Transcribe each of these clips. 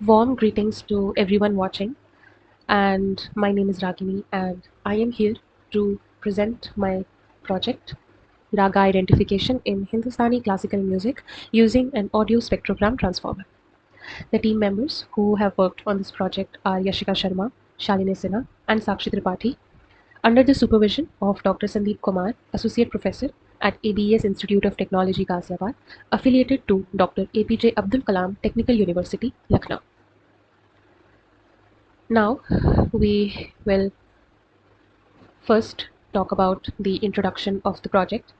Warm greetings to everyone watching, and my name is Ragini, and I am here to present my project Raga identification in Hindustani classical music using an audio spectrogram transformer. The team members who have worked on this project are Yashika Sharma, Shalini Sinha, and Sakshi Tripathi, under the supervision of Dr. Sandeep Kumar, Associate Professor at ABS Institute of Technology, Ghaziabad, affiliated to Dr. APJ Abdul Kalam Technical University, Lucknow. Now, we will first talk about the introduction of the project.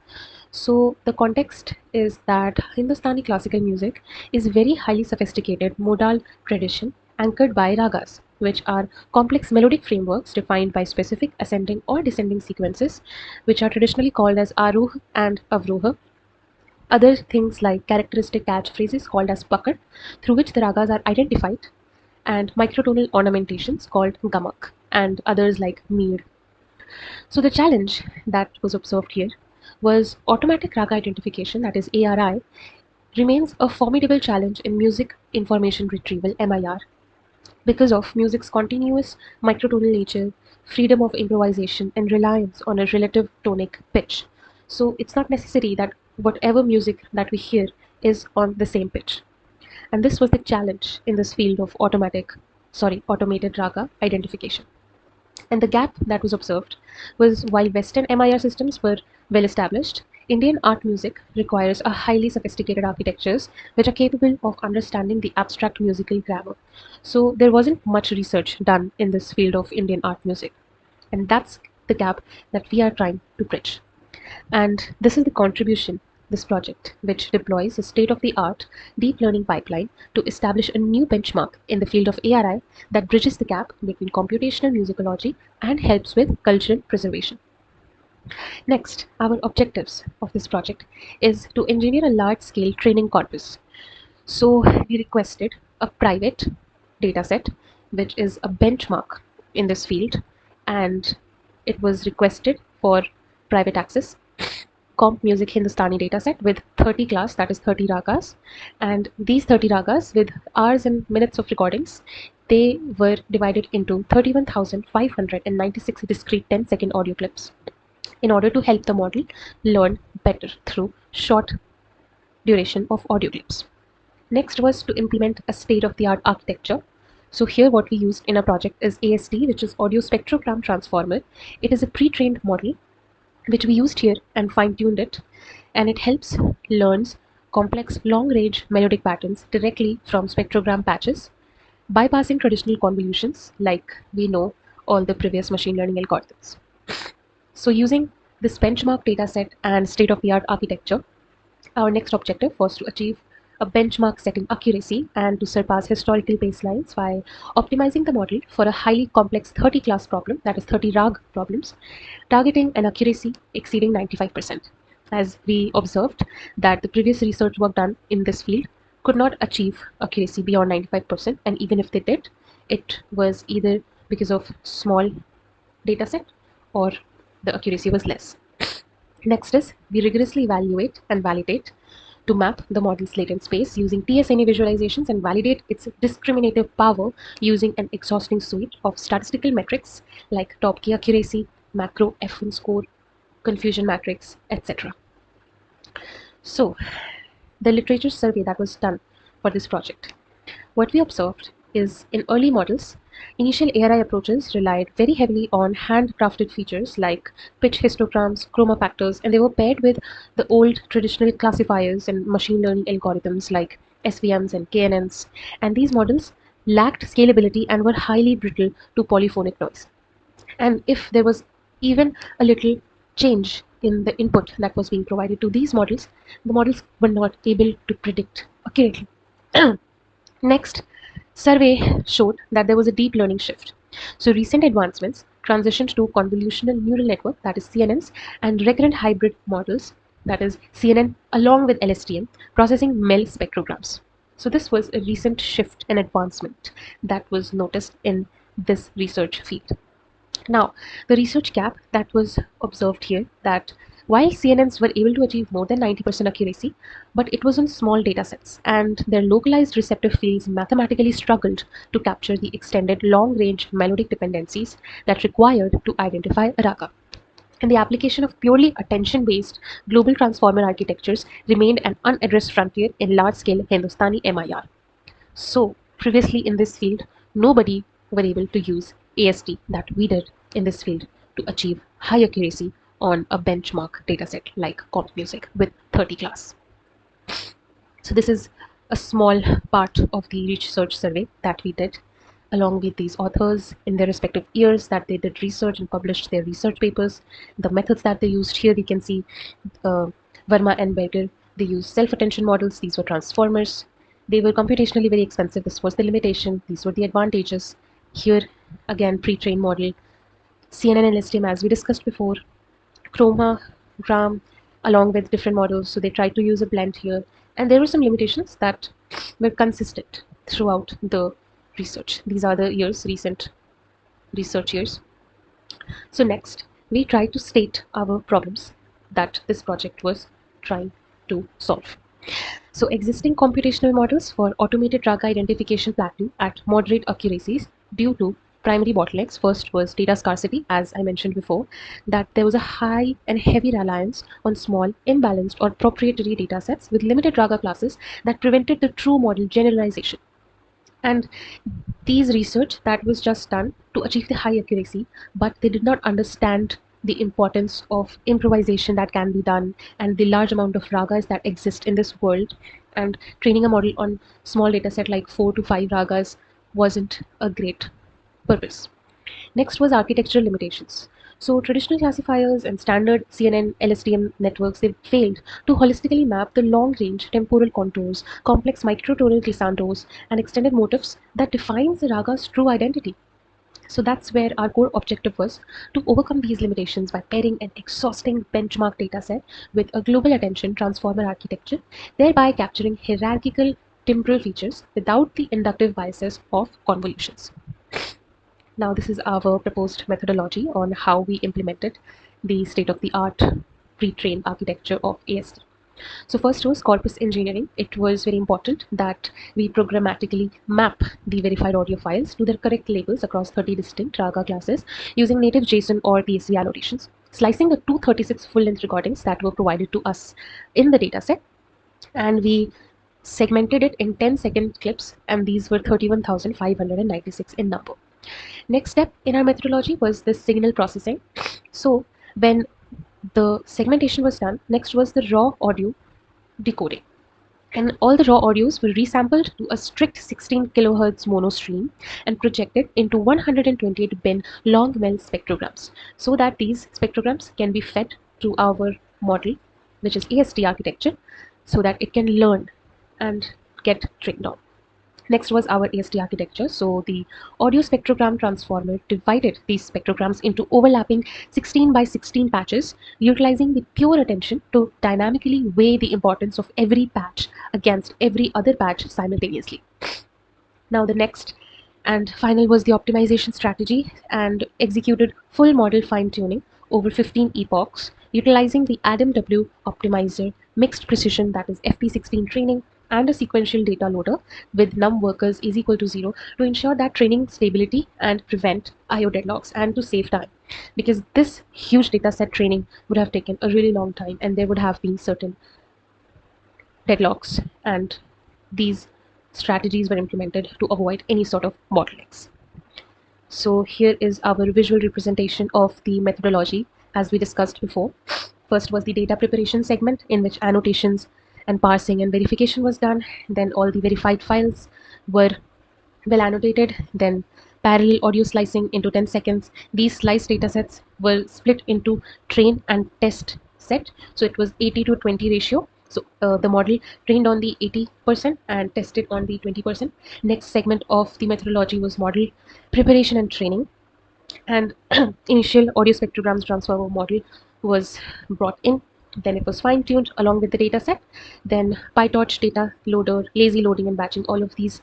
So, the context is that Hindustani classical music is very highly sophisticated modal tradition anchored by ragas, which are complex melodic frameworks defined by specific ascending or descending sequences, which are traditionally called as aruh and avroha. Other things like characteristic catchphrases called as pakad, through which the ragas are identified, and microtonal ornamentations called gamak, and others like mead. So the challenge that was observed here was automatic raga identification, that is ARI, remains a formidable challenge in music information retrieval MIR because of music's continuous microtonal nature, freedom of improvisation, and reliance on a relative tonic pitch. So it's not necessary that whatever music that we hear is on the same pitch. And this was the challenge in this field of automated raga identification. And the gap that was observed was while Western MIR systems were well established, Indian art music requires a highly sophisticated architectures which are capable of understanding the abstract musical grammar. So there wasn't much research done in this field of Indian art music. And that's the gap that we are trying to bridge. And this is the contribution, this project, which deploys a state of the art deep learning pipeline to establish a new benchmark in the field of ARI that bridges the gap between computational musicology and helps with cultural preservation. Next, our objectives of this project is to engineer a large scale training corpus. So, we requested a private dataset, which is a benchmark in this field, and it was requested for private access comp music Hindustani dataset with 30 class, that is 30 ragas, and these 30 ragas with hours and minutes of recordings, they were divided into 31,596 discrete 10-second audio clips in order to help the model learn better through short duration of audio clips. Next was to implement a state-of-the-art architecture. So here what we used in our project is AST, which is Audio Spectrogram Transformer. It is a pre-trained model which we used here and fine-tuned it, and it helps learns complex long-range melodic patterns directly from spectrogram patches, bypassing traditional convolutions like we know all the previous machine learning algorithms. So using this benchmark dataset and state-of-the-art architecture, our next objective was to achieve a benchmark setting accuracy and to surpass historical baselines by optimizing the model for a highly complex 30 class problem, that is 30 RAG problems, targeting an accuracy exceeding 95%. As we observed that the previous research work done in this field could not achieve accuracy beyond 95%, and even if they did, it was either because of small dataset or the accuracy was less. Next is we rigorously evaluate and validate to map the model's latent space using TSNA visualizations and validate its discriminative power using an exhausting suite of statistical metrics like top key accuracy, macro F1 score, confusion matrix, etc. So, the literature survey that was done for this project. What we observed is in early models, initial ARI approaches relied very heavily on handcrafted features like pitch histograms, chroma factors, and they were paired with the old traditional classifiers and machine learning algorithms like SVMs and KNNs. And these models lacked scalability and were highly brittle to polyphonic noise. And if there was even a little change in the input that was being provided to these models, the models were not able to predict accurately. Next, survey showed that there was a deep learning shift. So recent advancements transitioned to convolutional neural network, that is CNNs, and recurrent hybrid models, that is CNN, along with LSTM, processing MEL spectrograms. So this was a recent shift and advancement that was noticed in this research field. Now, the research gap that was observed here, that While CNNs were able to achieve more than 90% accuracy, but it was on small datasets, and their localized receptive fields mathematically struggled to capture the extended long-range melodic dependencies that required to identify a raga. And the application of purely attention-based global transformer architectures remained an unaddressed frontier in large-scale Hindustani MIR. So, previously in this field, nobody were able to use AST that we did in this field to achieve high accuracy on a benchmark dataset like comp music with 30 class. So this is a small part of the research survey that we did along with these authors in their respective years that they did research and published their research papers. The methods that they used, here we can see Verma and Berger, they used self-attention models. These were transformers. They were computationally very expensive. This was the limitation. These were the advantages. Here again, pre-trained model, CNN and LSTM as we discussed before, Chroma, Gram, along with different models. So they tried to use a blend here. And there were some limitations that were consistent throughout the research. These are the years, recent research years. So next, we try to state our problems that this project was trying to solve. So existing computational models for automated raga identification plateau at moderate accuracies due to primary bottlenecks. First was data scarcity, as I mentioned before, that there was a high and heavy reliance on small, imbalanced or proprietary datasets with limited raga classes that prevented the true model generalization. And these research that was just done to achieve the high accuracy, but they did not understand the importance of improvisation that can be done and the large amount of ragas that exist in this world. And training a model on small data set like 4 to 5 ragas wasn't a great purpose. Next was architectural limitations. So traditional classifiers and standard CNN LSTM networks, they failed to holistically map the long-range temporal contours, complex microtonal glissandos, and extended motifs that defines the raga's true identity. So that's where our core objective was, to overcome these limitations by pairing an exhausting benchmark dataset with a global attention transformer architecture, thereby capturing hierarchical temporal features without the inductive biases of convolutions. Now this is our proposed methodology on how we implemented the state-of-the-art pre-trained architecture of AST. So first was corpus engineering. It was very important that we programmatically map the verified audio files to their correct labels across 30 distinct raga classes using native JSON or PSV annotations, slicing the 236 full-length recordings that were provided to us in the dataset, and we segmented it in 10-second clips, and these were 31,596 in number. Next step in our methodology was the signal processing. So when the segmentation was done, next was the raw audio decoding. And all the raw audios were resampled to a strict 16 kilohertz mono stream and projected into 128 bin long MEL spectrograms so that these spectrograms can be fed to our model, which is AST architecture, so that it can learn and get trained on. Next was our AST architecture. So the audio spectrogram transformer divided these spectrograms into overlapping 16 by 16 patches, utilizing the pure attention to dynamically weigh the importance of every patch against every other patch simultaneously. Now the next and final was the optimization strategy, and executed full model fine-tuning over 15 epochs, utilizing the Adam W optimizer mixed precision, that is FP16 training, and a sequential data loader with num workers is equal to 0 to ensure that training stability and prevent IO deadlocks and to save time, because this huge data set training would have taken a really long time and there would have been certain deadlocks, and these strategies were implemented to avoid any sort of bottlenecks. So here is our visual representation of the methodology as we discussed before. First was the data preparation segment, in which annotations and parsing and verification was done. Then all the verified files were well annotated. Then parallel audio slicing into 10 seconds. These sliced datasets were split into train and test set. So it was 80 to 20 ratio. So the model trained on the 80% and tested on the 20%. Next segment of the methodology was model preparation and training. And initial audio spectrograms transformer model was brought in. Then it was fine-tuned along with the data set. Then PyTorch data loader, lazy loading and batching, all of these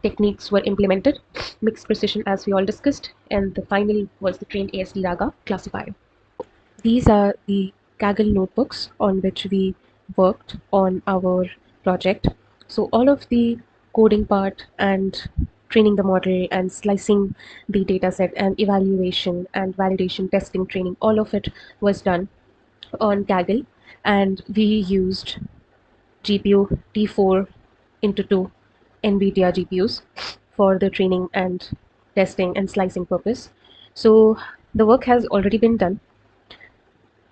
techniques were implemented. Mixed precision, as we all discussed. And the final was the trained ASD Raga classifier. These are the Kaggle notebooks on which we worked on our project. So all of the coding part and training the model and slicing the dataset and evaluation and validation testing training, all of it was done on Kaggle, and we used GPU T4 into 2 NVIDIA GPUs for the training and testing and slicing purpose. So the work has already been done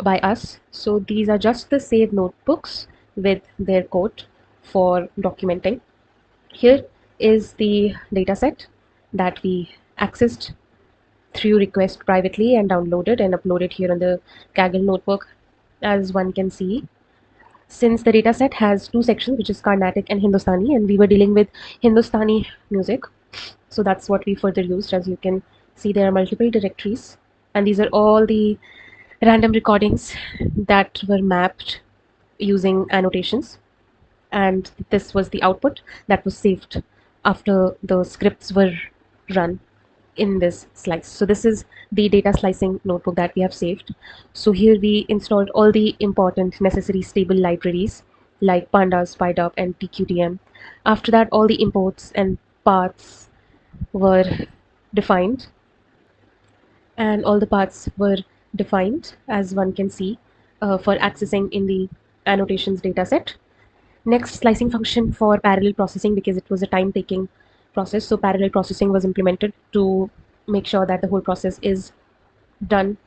by us. So these are just the saved notebooks with their code for documenting. Here is the dataset that we accessed through request privately and downloaded and uploaded here on the Kaggle notebook. As one can see, since the dataset has two sections, which is Carnatic and Hindustani, and we were dealing with Hindustani music, so that's what we further used. As you can see, there are multiple directories, and these are all the random recordings that were mapped using annotations, and this was the output that was saved after the scripts were run in this slice. So this is the data slicing notebook that we have saved. So here we installed all the important necessary stable libraries like pandas, PyDub, and TQTM. After that, all the imports and paths were defined, and all the paths were defined, as one can see, for accessing in the annotations dataset. Next, slicing function for parallel processing, because it was a time-taking process. So parallel processing was implemented to make sure that the whole process is done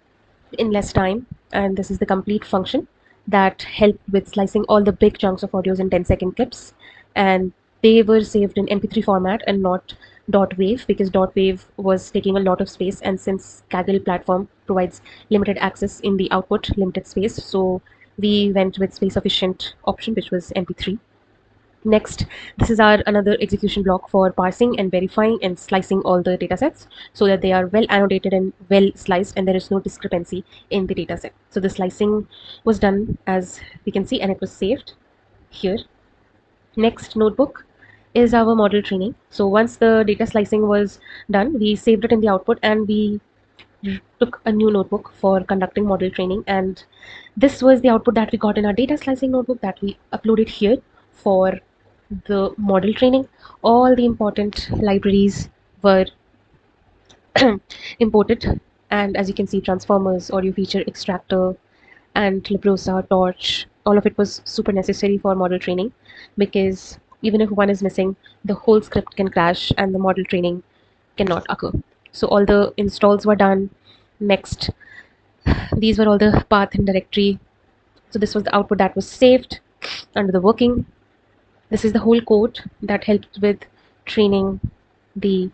in less time. And this is the complete function that helped with slicing all the big chunks of audios in 10-second clips. And they were saved in MP3 format and not .wav, because .wav was taking a lot of space. And since Kaggle platform provides limited access in the output, limited space, so we went with space efficient option, which was MP3. Next, this is our another execution block for parsing and verifying and slicing all the datasets so that they are well annotated and well sliced and there is no discrepancy in the dataset. So the slicing was done, as we can see, and it was saved here. Next notebook is our model training. So once the data slicing was done, we saved it in the output and we took a new notebook for conducting model training, and this was the output that we got in our data slicing notebook that we uploaded here for the model training. All the important libraries were imported, and as you can see, transformers, audio feature extractor, and Librosa, Torch, all of it was super necessary for model training, because even if one is missing, the whole script can crash and the model training cannot occur. So all the installs were done. Next, these were all the path and directory. So this was the output that was saved under the working. This is the whole code that helped with training the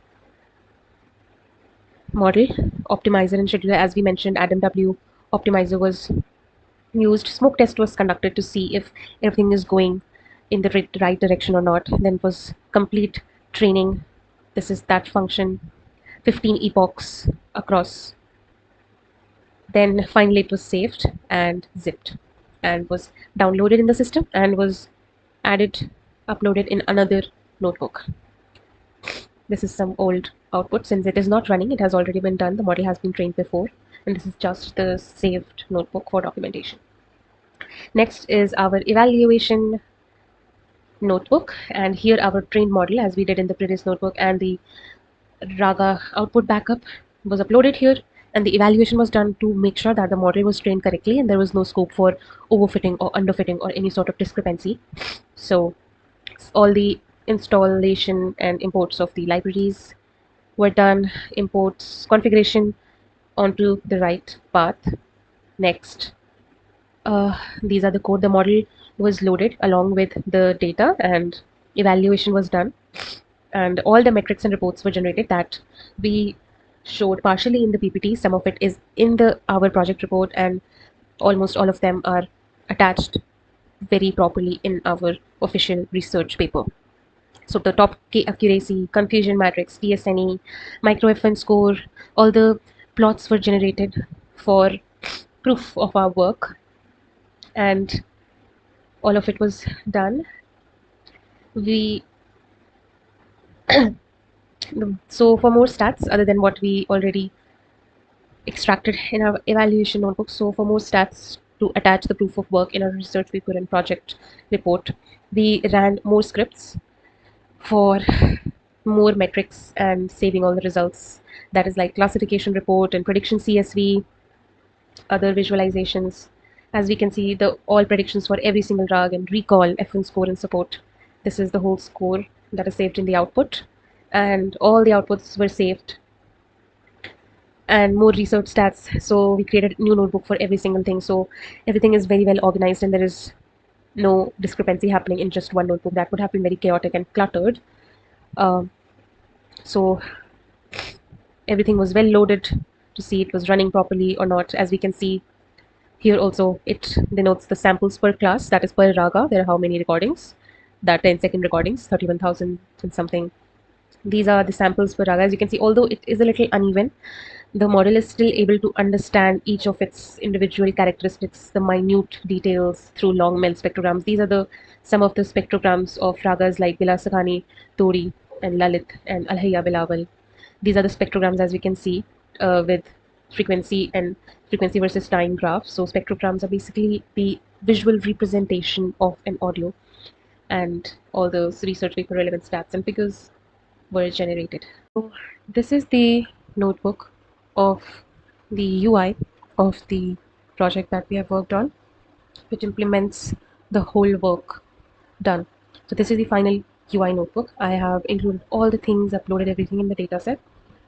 model optimizer and scheduler. As we mentioned, AdamW optimizer was used. Smoke test was conducted to see if everything is going in the right direction or not. Then it was complete training. This is that function, 15 epochs across. Then finally it was saved and zipped and was downloaded in the system and was uploaded in another notebook. This is some old output. Since it is not running, it has already been done. The model has been trained before, and this is just the saved notebook for documentation. Next is our evaluation notebook, and here our trained model, as we did in the previous notebook, and the Raga output backup was uploaded here, and the evaluation was done to make sure that the model was trained correctly and there was no scope for overfitting or underfitting or any sort of discrepancy. So all the installation and imports of the libraries were done, imports configuration onto the right path. Next, these are the code. The model was loaded along with the data and evaluation was done, and all the metrics and reports were generated that we showed partially in the PPT. Some of it is in the our project report, and almost all of them are attached very properly in our official research paper. So the top K accuracy, confusion matrix, TSNE, micro-FN score, all the plots were generated for proof of our work, and all of it was done. We so for more stats other than what we already extracted in our evaluation notebook, so for more stats to attach the proof of work in our research paper and project report. We ran more scripts for more metrics and saving all the results. That is like classification report and prediction CSV, other visualizations. As we can see, the all predictions for every single rag and recall, F1 score and support. This is the whole score that is saved in the output, and all the outputs were saved, and more research stats. So we created a new notebook for every single thing. So everything is very well organized, and there is no discrepancy happening in just one notebook. That would have been very chaotic and cluttered. Um, so everything was well loaded to see it was running properly or not. As we can see here also, it denotes the samples per class, that is per raga. There are how many recordings? That 10-second recordings, 31,000 and something. These are the samples per raga. As you can see, although it is a little uneven, the model is still able to understand each of its individual characteristics, the minute details through long MEL spectrograms. These are the some of the spectrograms of ragas like Bilasakhani, Todi, and Lalit, and Alhaya Bilawal. These are the spectrograms, as we can see, with frequency and frequency versus time graph. So spectrograms are basically the visual representation of an audio, and all those research paper relevant stats and figures were generated. So this is the notebook of the UI of the project that we have worked on, which implements the whole work done. So this is the final UI notebook. I have included all the things, uploaded everything in the dataset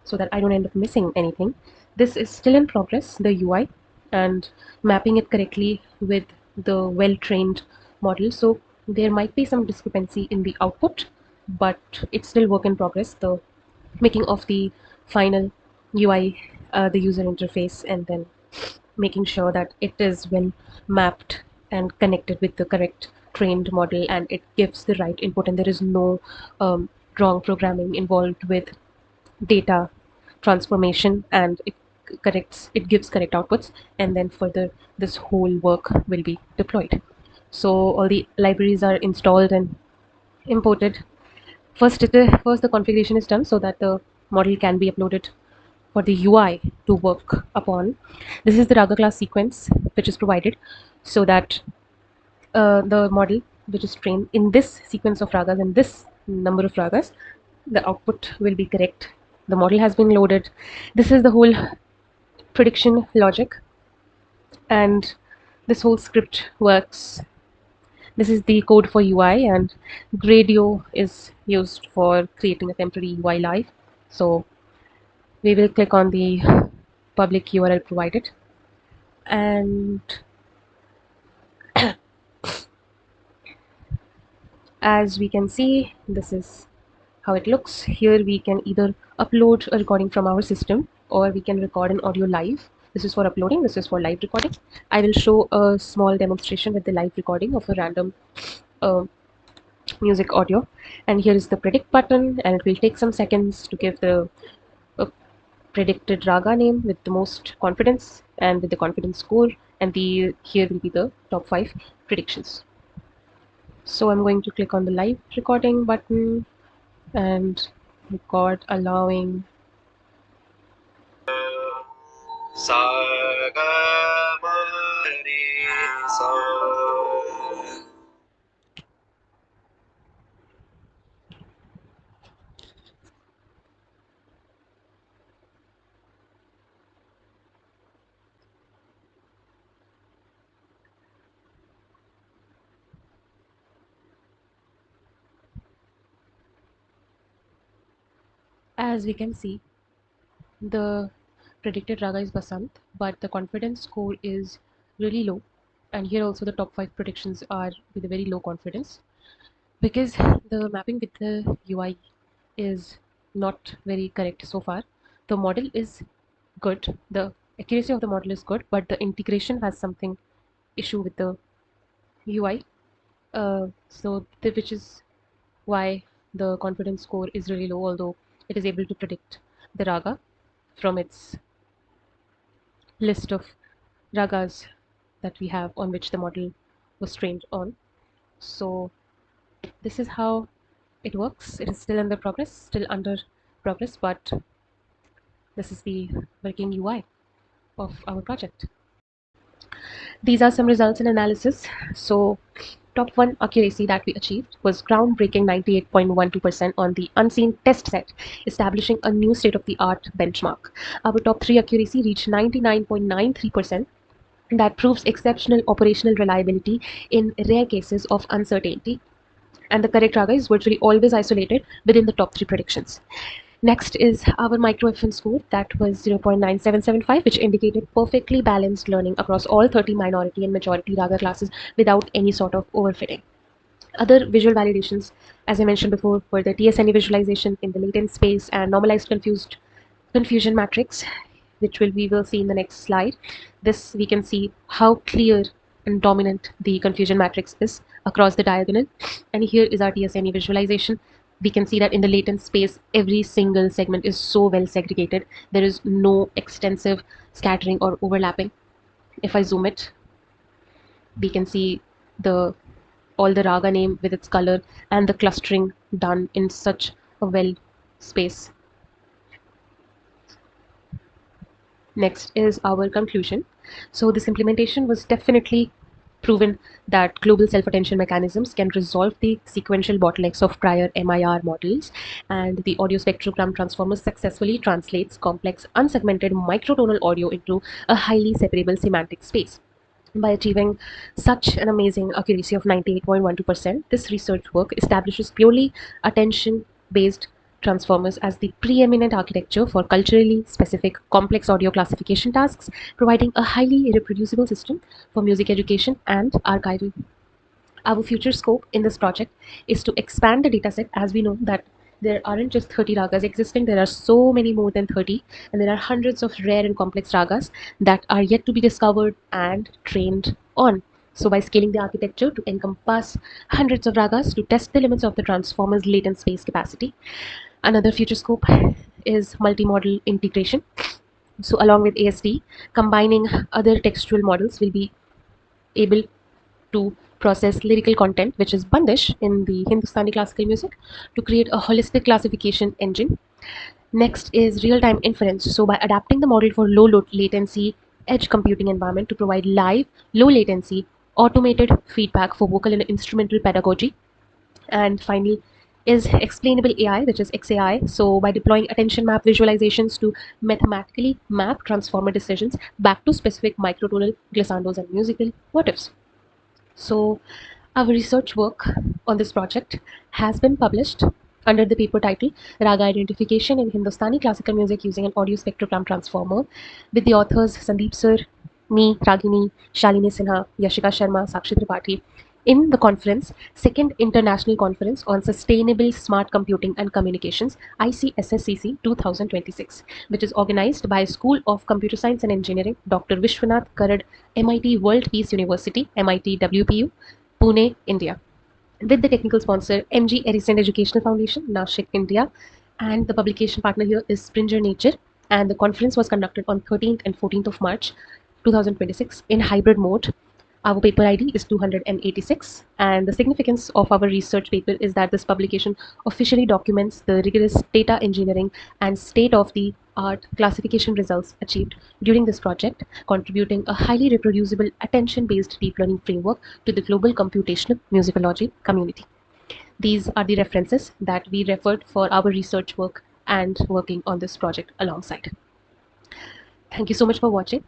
so that I don't end up missing anything. This is still in progress, the UI, and mapping it correctly with the well-trained model. So there might be some discrepancy in the output, but it's still work in progress. The making of the final UI, the user interface, and then making sure that it is well mapped and connected with the correct trained model, and it gives the right input, and there is no wrong programming involved with data transformation, and it gives correct outputs, and then further this whole work will be deployed. So all the libraries are installed and imported. First the configuration is done so that the model can be uploaded for the UI to work upon. This is the Raga class sequence which is provided so that the model which is trained in this sequence of ragas and this number of ragas, the output will be correct. The model has been loaded. This is the whole prediction logic, and this whole script works. This is the code for UI, and Gradio is used for creating a temporary UI live. So we will click on the public URL provided, and as we can see, this is how it looks. Here we can either upload a recording from our system, or we can record an audio live. This is for uploading, this is for live recording. I will show a small demonstration with the live recording of a random uh, music audio, and here is the predict button, and it will take some seconds to give the predicted raga name with the most confidence and with the confidence score, and the here will be the top 5 predictions. So I'm going to click on the live recording button and record, allowing. As we can see, the predicted raga is Basant, but the confidence score is really low. And here also the top 5 predictions are with a very low confidence, because the mapping with the UI is not very correct so far. The model is good, the accuracy of the model is good, but the integration has something issue with the UI. Which is why the confidence score is really low, although it is able to predict the raga from its list of ragas that we have on which the model was trained on. So this is how it works. It is still under progress, but this is the working UI of our project. These are some results and analysis. So top one accuracy that we achieved was groundbreaking 98.12% on the unseen test set, establishing a new state-of-the-art benchmark. Our top three accuracy reached 99.93%. That proves exceptional operational reliability in rare cases of uncertainty. And the correct raga is virtually always isolated within the top three predictions. Next is our micro FN score that was 0.9775, which indicated perfectly balanced learning across all 30 minority and majority raga classes without any sort of overfitting. Other visual validations, as I mentioned before, were the TSNE visualization in the latent space and normalized confusion matrix, which we will see in the next slide. This we can see how clear and dominant the confusion matrix is across the diagonal. And here is our TSNE visualization. We can see that in the latent space, every single segment is so well segregated. There is no extensive scattering or overlapping. If I zoom it, we can see the all the raga name with its color and the clustering done in such a well space. Next is our conclusion. So this implementation was definitely proven that global self-attention mechanisms can resolve the sequential bottlenecks of prior MIR models, and the audio spectrogram transformer successfully translates complex unsegmented microtonal audio into a highly separable semantic space. By achieving such an amazing accuracy of 98.12%, this research work establishes purely attention-based transformers as the preeminent architecture for culturally specific complex audio classification tasks, providing a highly reproducible system for music education and archival. Our future scope in this project is to expand the dataset, as we know that there aren't just 30 ragas existing, there are so many more than 30, and there are hundreds of rare and complex ragas that are yet to be discovered and trained on. So by scaling the architecture to encompass hundreds of ragas to test the limits of the transformer's latent space capacity. Another future scope is multimodal integration. So along with ASD, combining other textual models will be able to process lyrical content, which is bandish in the Hindustani classical music, to create a holistic classification engine. Next is real-time inference. So by adapting the model for low latency edge computing environment to provide live, low latency, automated feedback for vocal and instrumental pedagogy. And finally is explainable AI, which is XAI. So by deploying attention map visualizations to mathematically map transformer decisions back to specific microtonal glissandos and musical motifs. So our research work on this project has been published under the paper title Raga Identification in Hindustani Classical Music Using an Audio Spectrogram Transformer, with the authors Sandeep Sir, me, Ragini, Shalini Sinha, Yashika Sharma, Sakshi Tripathi, in the conference, Second International Conference on Sustainable Smart Computing and Communications, ICSSCC 2026, which is organized by School of Computer Science and Engineering, Dr. Vishwanath Karad, MIT World Peace University, MIT WPU, Pune, India, with the technical sponsor MG Edison Educational Foundation, Nashik, India, and the publication partner here is Springer Nature. And the conference was conducted on 13th and 14th of March 2026 in hybrid mode. Our paper ID is 286, and the significance of our research paper is that this publication officially documents the rigorous data engineering and state-of-the-art classification results achieved during this project, contributing a highly reproducible attention-based deep learning framework to the global computational musicology community. These are the references that we referred for our research work and working on this project alongside. Thank you so much for watching.